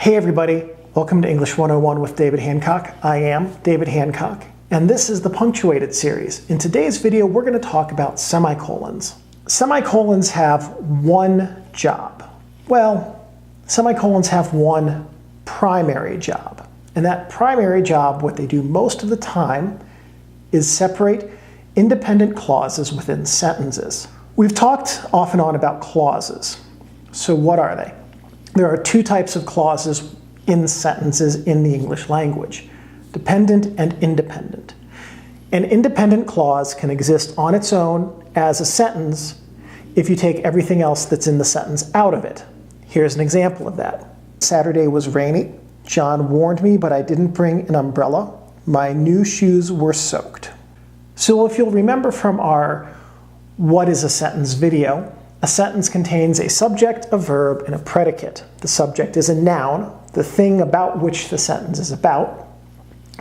Hey everybody, welcome to English 101 with David Hancock. I am David Hancock, and this is the Punctuated series. In today's video, we're going to talk about semicolons. Semicolons have one job. Well, semicolons have one primary job. And that primary job, what they do most of the time, is separate independent clauses within sentences. We've talked off and on about clauses. So what are they? There are two types of clauses in sentences in the English language: dependent and independent. An independent clause can exist on its own as a sentence if you take everything else that's in the sentence out of it. Here's an example of that. Saturday was rainy. John warned me, but I didn't bring an umbrella. My new shoes were soaked. So if you'll remember from our What is a Sentence video, a sentence contains a subject, a verb, and a predicate. The subject is a noun, the thing about which the sentence is about.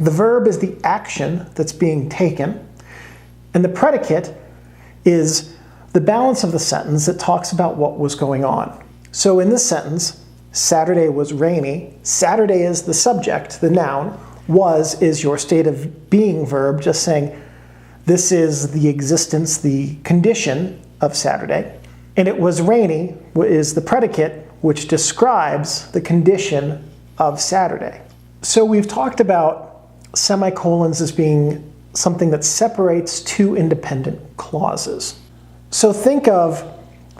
The verb is the action that's being taken. And the predicate is the balance of the sentence that talks about what was going on. So in this sentence, Saturday was rainy. Saturday is the subject, the noun. Was is your state of being verb, just saying this is the existence, the condition of Saturday. And it was rainy is the predicate, which describes the condition of Saturday. So we've talked about semicolons as being something that separates two independent clauses. So think of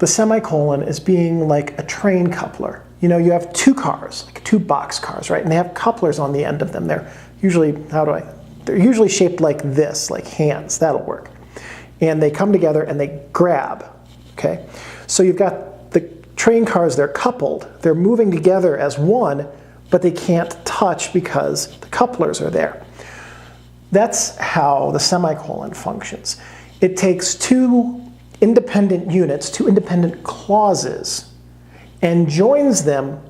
the semicolon as being like a train coupler. You know, you have two cars, like two box cars, right? And they have couplers on the end of them. They're usually, they're usually shaped like this, like hands. That'll work. And they come together and they grab. Okay, so you've got the train cars, they're coupled, they're moving together as one, but they can't touch because the couplers are there. That's how the semicolon functions. It takes two independent units, two independent clauses, and joins them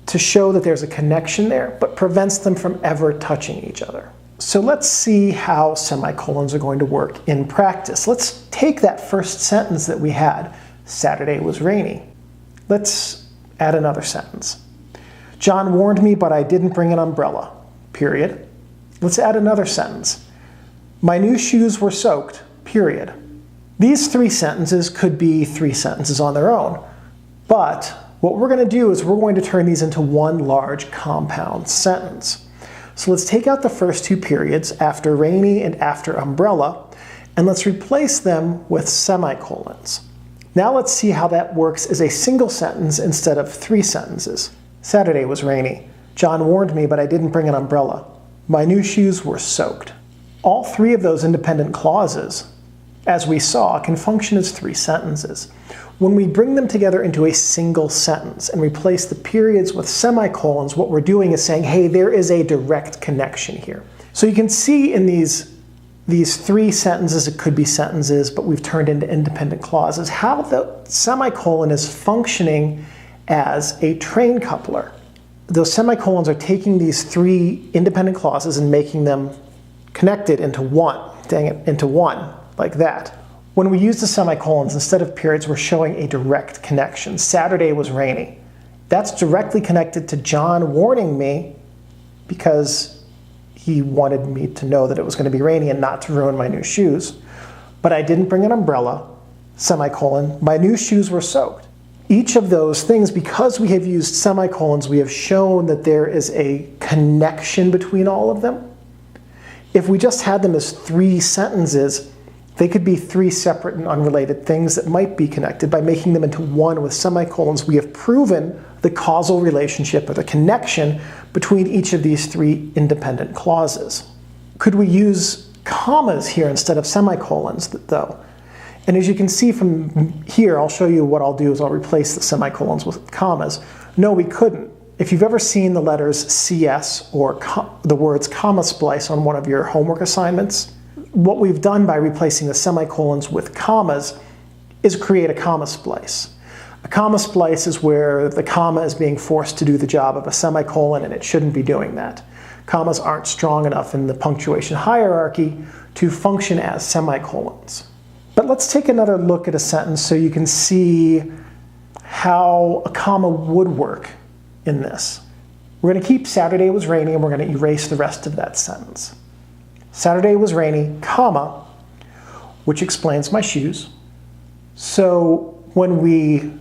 to show that there's a connection there, but prevents them from ever touching each other. So let's see how semicolons are going to work in practice. Let's take that first sentence that we had, Saturday was rainy. Let's add another sentence. John warned me, but I didn't bring an umbrella, period. Let's add another sentence. My new shoes were soaked, period. These three sentences could be three sentences on their own, but what we're going to do is we're going to turn these into one large compound sentence. So let's take out the first two periods, after rainy and after umbrella, and let's replace them with semicolons. Now let's see how that works as a single sentence instead of three sentences. Saturday was rainy. John warned me, but I didn't bring an umbrella. My new shoes were soaked. All three of those independent clauses, as we saw, can function as three sentences. When we bring them together into a single sentence and replace the periods with semicolons, what we're doing is saying, hey, there is a direct connection here. So you can see in these three sentences, it could be sentences, but we've turned into independent clauses, how the semicolon is functioning as a train coupler. Those semicolons are taking these three independent clauses and making them connected into one, like that. When we use the semicolons instead of periods, we're showing a direct connection. Saturday was rainy. That's directly connected to John warning me because he wanted me to know that it was going to be rainy and not to ruin my new shoes. But I didn't bring an umbrella, semicolon. My new shoes were soaked. Each of those things, because we have used semicolons, we have shown that there is a connection between all of them. If we just had them as three sentences, they could be three separate and unrelated things that might be connected. By making them into one with semicolons, we have proven the causal relationship or the connection between each of these three independent clauses. Could we use commas here instead of semicolons, though? And as you can see from here, I'll show you what I'll do is I'll replace the semicolons with commas. No, we couldn't. If you've ever seen the letters CS or the words comma splice on one of your homework assignments, what we've done by replacing the semicolons with commas is create a comma splice. A comma splice is where the comma is being forced to do the job of a semicolon, and it shouldn't be doing that. Commas aren't strong enough in the punctuation hierarchy to function as semicolons. But let's take another look at a sentence so you can see how a comma would work in this. We're going to keep Saturday was rainy and we're going to erase the rest of that sentence. Saturday was rainy, comma, which explains my shoes. So when we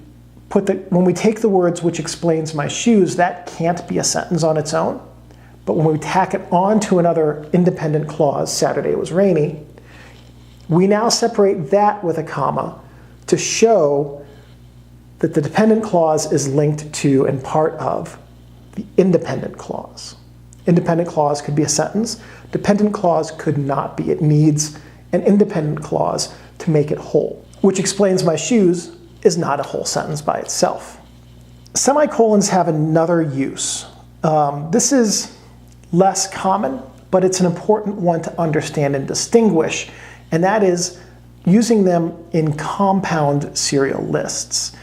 take the words which explains my shoes, that can't be a sentence on its own. But when we tack it onto another independent clause, Saturday was rainy, we now separate that with a comma to show that the dependent clause is linked to and part of the independent clause. Independent clause could be a sentence. Dependent clause could not be. It needs an independent clause to make it whole. Which explains my shoes is not a whole sentence by itself. Semicolons have another use. This is less common, but it's an important one to understand and distinguish, and that is using them in compound serial lists.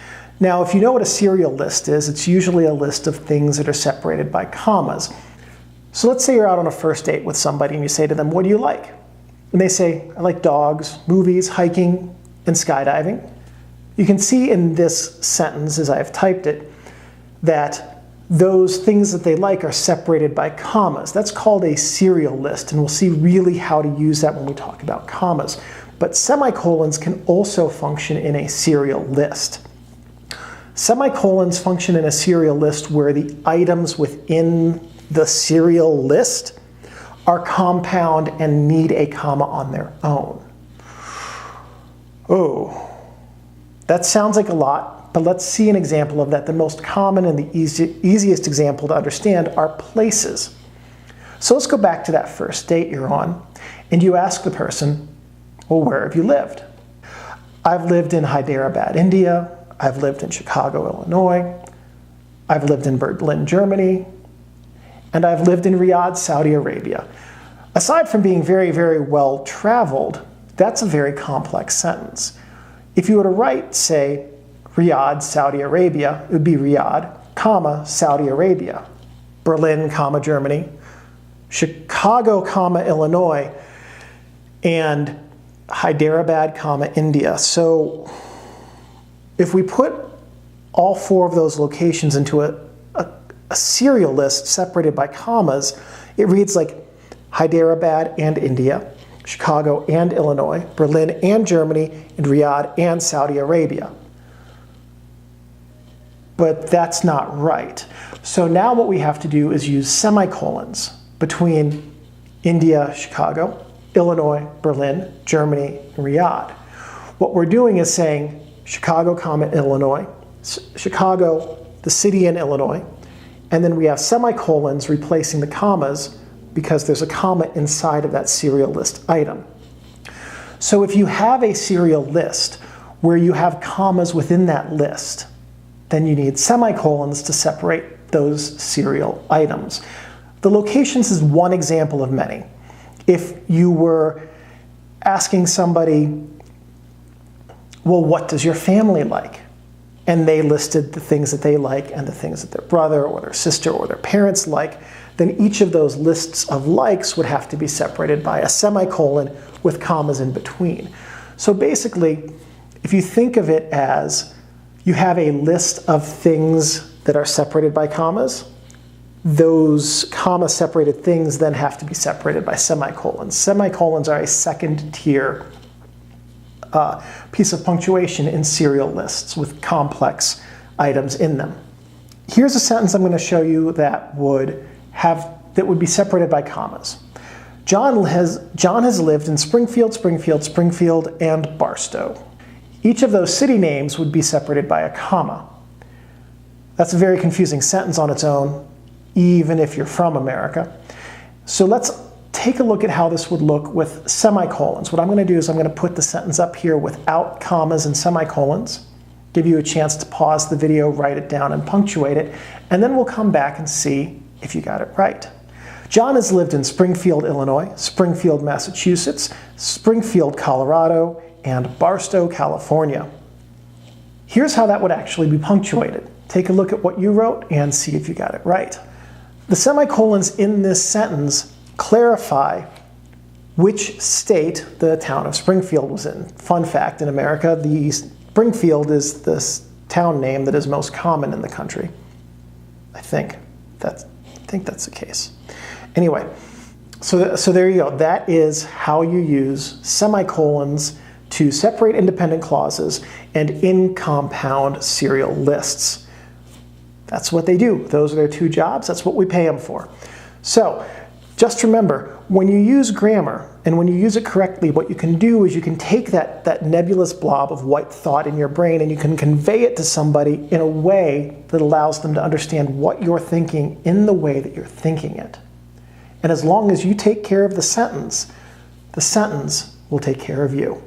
Now, if you know what a serial list is, it's usually a list of things that are separated by commas. So let's say you're out on a first date with somebody and you say to them, "What do you like?" And they say, "I like dogs, movies, hiking, and skydiving." You can see in this sentence, as I've typed it, that those things that they like are separated by commas. That's called a serial list, and we'll see really how to use that when we talk about commas. But semicolons can also function in a serial list. Semicolons function in a serial list where the items within the serial list are compound and need a comma on their own. Oh, that sounds like a lot, but let's see an example of that. The most common and the easiest example to understand are places. So let's go back to that first date you're on, and you ask the person, "Well, where have you lived?" "I've lived in Hyderabad, India. I've lived in Chicago, Illinois. I've lived in Berlin, Germany. And I've lived in Riyadh, Saudi Arabia." Aside from being very, very well traveled, that's a very complex sentence. If you were to write, say, Riyadh, Saudi Arabia, it would be Riyadh, comma, Saudi Arabia. Berlin, comma, Germany. Chicago, comma, Illinois. And Hyderabad, comma, India. So if we put all four of those locations into a serial list separated by commas, it reads like Hyderabad and India, Chicago and Illinois, Berlin and Germany, and Riyadh and Saudi Arabia. But that's not right. So now what we have to do is use semicolons between India, Chicago, Illinois, Berlin, Germany, and Riyadh. What we're doing is saying Chicago, comma, Illinois, Chicago, the city in Illinois, and then we have semicolons replacing the commas because there's a comma inside of that serial list item. So if you have a serial list where you have commas within that list, then you need semicolons to separate those serial items. The locations is one example of many. If you were asking somebody, "Well, what does your family like?" and they listed the things that they like and the things that their brother or their sister or their parents like, then each of those lists of likes would have to be separated by a semicolon with commas in between. So basically, if you think of it as you have a list of things that are separated by commas, those comma-separated things then have to be separated by semicolons. Semicolons are a second-tier piece of punctuation in serial lists with complex items in them. Here's a sentence I'm going to show you that would be separated by commas. John has lived in Springfield, Springfield, Springfield, and Barstow. Each of those city names would be separated by a comma. That's a very confusing sentence on its own, even if you're from America. So let's take a look at how this would look with semicolons. What I'm going to do is I'm going to put the sentence up here without commas and semicolons, give you a chance to pause the video, write it down, and punctuate it, and then we'll come back and see if you got it right. John has lived in Springfield, Illinois, Springfield, Massachusetts, Springfield, Colorado, and Barstow, California. Here's how that would actually be punctuated. Take a look at what you wrote and see if you got it right. The semicolons in this sentence clarify which state the town of Springfield was in. Fun fact, in America, the Springfield is the town name that is most common in the country. I think. think that's the case. Anyway, so there you go. That is how you use semicolons to separate independent clauses and in compound serial lists. That's what they do. Those are their two jobs. That's what we pay them for. So just remember, when you use grammar and when you use it correctly, what you can do is you can take that nebulous blob of white thought in your brain and you can convey it to somebody in a way that allows them to understand what you're thinking in the way that you're thinking it. And as long as you take care of the sentence will take care of you.